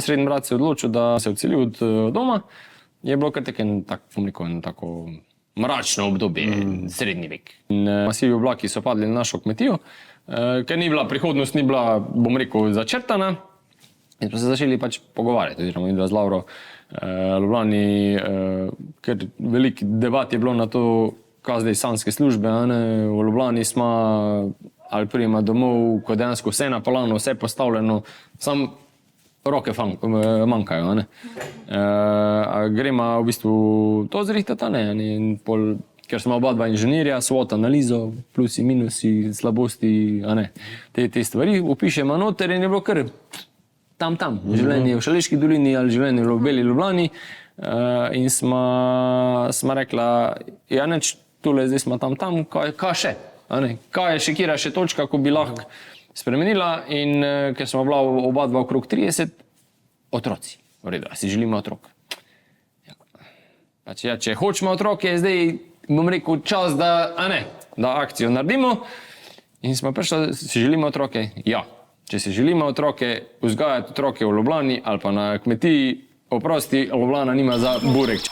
Srednji brat se je odločil, da se odseli od doma. Je bilo kar tako mračno obdobje, srednji vek. Masivi oblaki so padli na našo kmetijo, ker ni bila prihodnost, ni bila, bom rekel, začrtana. In smo se začeli pač pogovarjati, oziroma midva z Lauro Ljubljani, ker veliko debat je bilo na to, kaj zdaj sanjske službe, v Ljubljani smo ali prijema domov, ko dejansko vse na polano, vse postavljeno, samo roke manjkajo. Gremo v bistvu to zrihtati, in pol, ker smo oba dva inženirja, SWOT analizo, plusi, minusi, slabosti, te stvari, upišemo noter in je bilo kar tam, življenje v Šaleški dolini ali življenje v Beli Ljubljani, in smo rekla, ja neč, tule zdaj smo tam, kaj še? Kaj je še, kjera še točka, ko bi lahko spremenila, in ker smo bila oba dva okrog 30, otroci. V redu, si želimo otrok. Pač, ja, če hočemo otroke, je zdaj, bom rekel, čas, da akcijo naredimo, in smo prišli, si želimo otroke? Ja. Če si želimo otroke, vzgajati otroke v Ljubljani ali pa na kmetiji, oprosti, Ljubljana nima za burek.